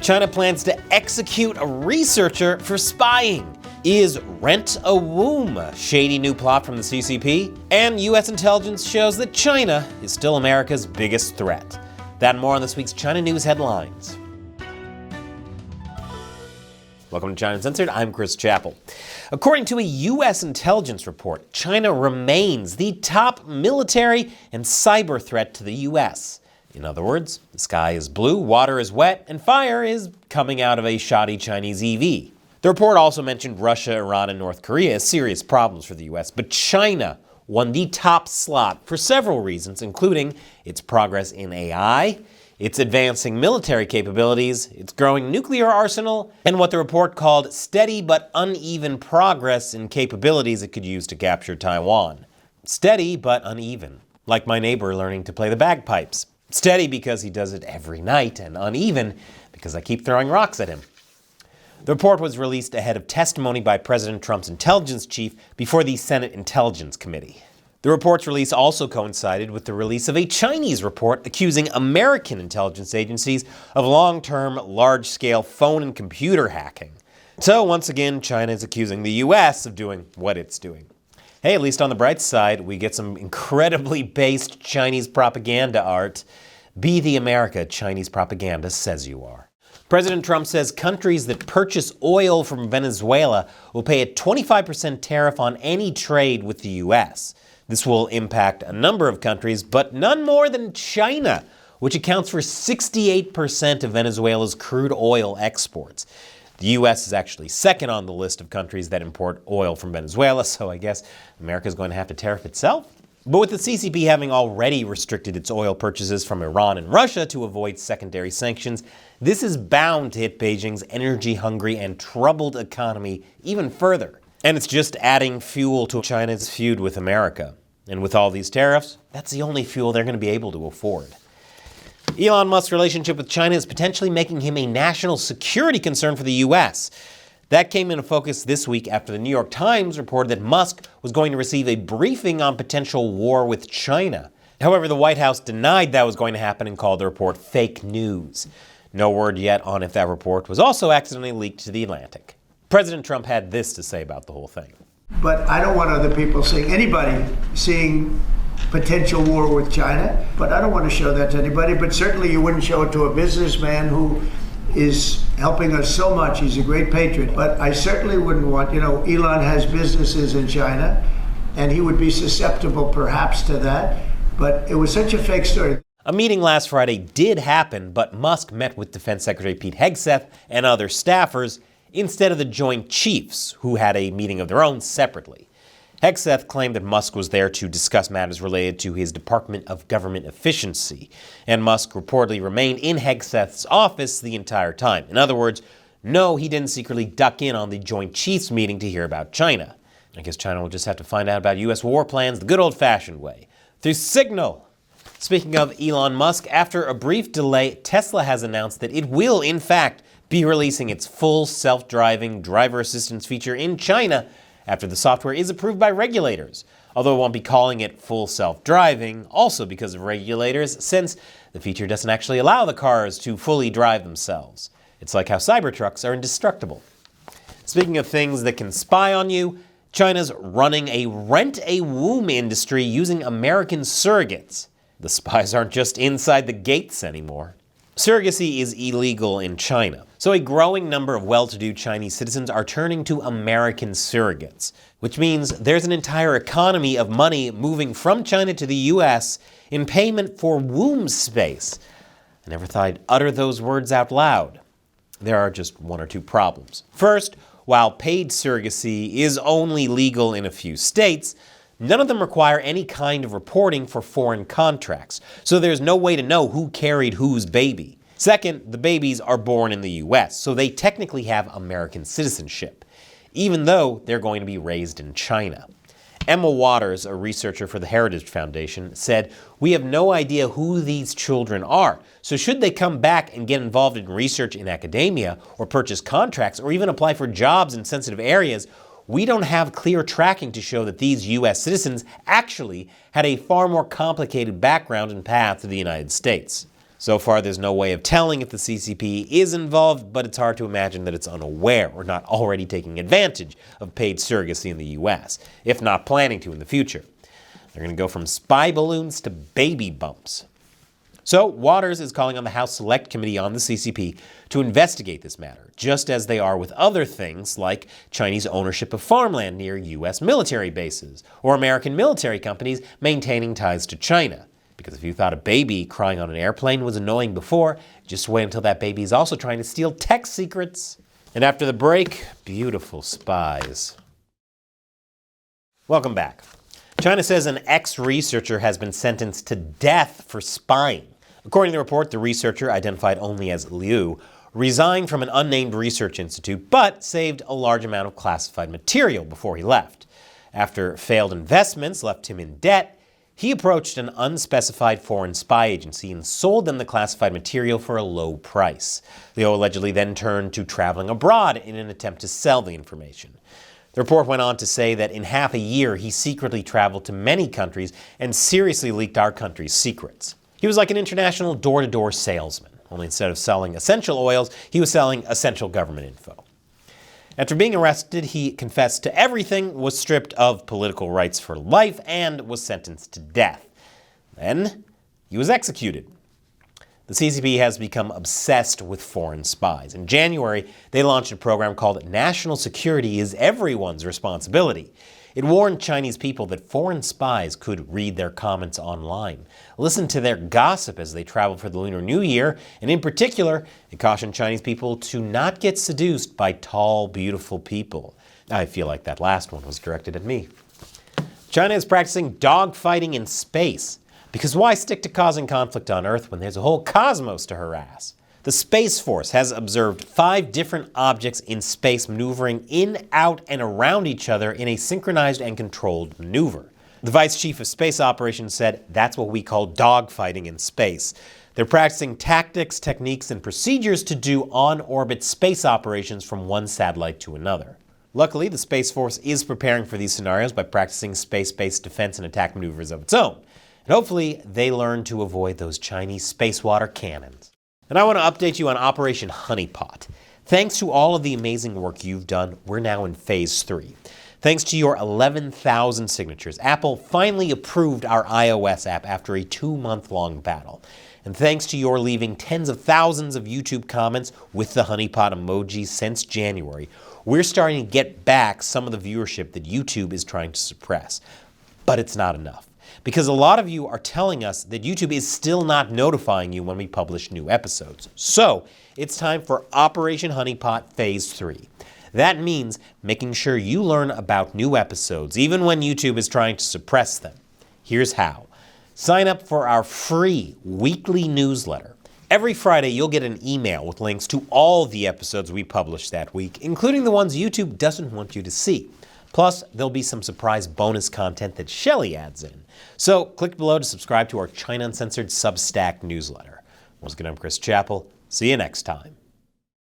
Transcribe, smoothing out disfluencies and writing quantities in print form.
China plans to execute a researcher for spying. Is Rent a Womb a shady new plot from the CCP? And U.S. intelligence shows that China is still America's biggest threat. That and more on this week's China News headlines. Welcome to China Uncensored. I'm Chris Chappell. According to a U.S. intelligence report, China remains the top military and cyber threat to the U.S. In other words, the sky is blue, water is wet, and fire is coming out of a shoddy Chinese EV. The report also mentioned Russia, Iran, and North Korea as serious problems for the U.S., but China won the top slot for several reasons, including its progress in AI, its advancing military capabilities, its growing nuclear arsenal, and what the report called steady but uneven progress in capabilities it could use to capture Taiwan. Steady but uneven, like my neighbor learning to play the bagpipes. Steady because he does it every night, and uneven because I keep throwing rocks at him. The report was released ahead of testimony by President Trump's intelligence chief before the Senate Intelligence Committee. The report's release also coincided with the release of a Chinese report accusing American intelligence agencies of long-term, large-scale phone and computer hacking. So once again, China is accusing the U.S. of doing what it's doing. Hey, at least on the bright side, we get some incredibly based Chinese propaganda art. Be the America Chinese propaganda says you are. President Trump says countries that purchase oil from Venezuela will pay a 25% tariff on any trade with the U.S. This will impact a number of countries, but none more than China, which accounts for 68% of Venezuela's crude oil exports. The U.S. is actually second on the list of countries that import oil from Venezuela, so I guess America's going to have to tariff itself. But with the CCP having already restricted its oil purchases from Iran and Russia to avoid secondary sanctions, this is bound to hit Beijing's energy-hungry and troubled economy even further. And it's just adding fuel to China's feud with America. And with all these tariffs, that's the only fuel they're going to be able to afford. Elon Musk's relationship with China is potentially making him a national security concern for the U.S. That came into focus this week after the New York Times reported that Musk was going to receive a briefing on potential war with China. However, the White House denied that was going to happen and called the report fake news. No word yet on if that report was also accidentally leaked to The Atlantic. President Trump had this to say about the whole thing. But I don't want other people seeing potential war with China, but I don't want to show that to anybody. But certainly you wouldn't show it to a businessman who is helping us so much. He's a great patriot. But I certainly wouldn't want, Elon has businesses in China, and he would be susceptible perhaps to that. But it was such a fake story. A meeting last Friday did happen, but Musk met with Defense Secretary Pete Hegseth and other staffers instead of the Joint Chiefs, who had a meeting of their own separately. Hegseth claimed that Musk was there to discuss matters related to his Department of Government Efficiency, and Musk reportedly remained in Hegseth's office the entire time. In other words, no, he didn't secretly duck in on the Joint Chiefs meeting to hear about China. I guess China will just have to find out about U.S. war plans the good old-fashioned way, through signal. Speaking of Elon Musk, after a brief delay, Tesla has announced that it will, in fact, be releasing its full self-driving driver assistance feature in China after the software is approved by regulators, although it won't be calling it full self-driving, also because of regulators, since the feature doesn't actually allow the cars to fully drive themselves. It's like how Cybertrucks are indestructible. Speaking of things that can spy on you, China's running a rent-a-womb industry using American surrogates. The spies aren't just inside the gates anymore. Surrogacy is illegal in China, so a growing number of well-to-do Chinese citizens are turning to American surrogates, which means there's an entire economy of money moving from China to the U.S. in payment for womb space. I never thought I'd utter those words out loud. There are just one or two problems. First, while paid surrogacy is only legal in a few states, none of them require any kind of reporting for foreign contracts, so there's no way to know who carried whose baby. Second, the babies are born in the U.S., so they technically have American citizenship, even though they're going to be raised in China. Emma Waters, a researcher for the Heritage Foundation, said, "We have no idea who these children are, so should they come back and get involved in research in academia, or purchase contracts, or even apply for jobs in sensitive areas, we don't have clear tracking to show that these U.S. citizens actually had a far more complicated background and path to the United States." So far, there's no way of telling if the CCP is involved, but it's hard to imagine that it's unaware or not already taking advantage of paid surrogacy in the US, if not planning to in the future. They're going to go from spy balloons to baby bumps. So, Waters is calling on the House Select Committee on the CCP to investigate this matter, just as they are with other things like Chinese ownership of farmland near US military bases, or American military companies maintaining ties to China. Because if you thought a baby crying on an airplane was annoying before, just wait until that baby is also trying to steal tech secrets. And after the break, beautiful spies. Welcome back. China says an ex-researcher has been sentenced to death for spying. According to the report, the researcher, identified only as Liu, resigned from an unnamed research institute, but saved a large amount of classified material before he left. After failed investments left him in debt, he approached an unspecified foreign spy agency and sold them the classified material for a low price. Liu allegedly then turned to traveling abroad in an attempt to sell the information. The report went on to say that in half a year, he secretly traveled to many countries and seriously leaked our country's secrets. He was like an international door-to-door salesman, only instead of selling essential oils, he was selling essential government info. After being arrested, he confessed to everything, was stripped of political rights for life, and was sentenced to death. Then, he was executed. The CCP has become obsessed with foreign spies. In January, they launched a program called National Security is Everyone's Responsibility. It warned Chinese people that foreign spies could read their comments online, listen to their gossip as they travel for the Lunar New Year, and in particular, it cautioned Chinese people to not get seduced by tall, beautiful people. I feel like that last one was directed at me. China is practicing dogfighting in space. Because why stick to causing conflict on Earth when there's a whole cosmos to harass? The Space Force has observed 5 different objects in space maneuvering in, out, and around each other in a synchronized and controlled maneuver. The Vice Chief of Space Operations said, "That's what we call dogfighting in space." They're practicing tactics, techniques, and procedures to do on-orbit space operations from one satellite to another. Luckily, the Space Force is preparing for these scenarios by practicing space-based defense and attack maneuvers of its own. And hopefully, they learn to avoid those Chinese space water cannons. And I want to update you on Operation Honeypot. Thanks to all of the amazing work you've done, we're now in Phase 3. Thanks to your 11,000 signatures, Apple finally approved our iOS app after a 2-month-long battle. And thanks to your leaving tens of thousands of YouTube comments with the honeypot emoji since January, we're starting to get back some of the viewership that YouTube is trying to suppress. But it's not enough. Because a lot of you are telling us that YouTube is still not notifying you when we publish new episodes. So, it's time for Operation Honeypot Phase 3. That means making sure you learn about new episodes, even when YouTube is trying to suppress them. Here's how. Sign up for our free weekly newsletter. Every Friday, you'll get an email with links to all the episodes we publish that week, including the ones YouTube doesn't want you to see. Plus, there'll be some surprise bonus content that Shelley adds in. So, click below to subscribe to our China Uncensored Substack newsletter. Once again, I'm Chris Chappell. See you next time.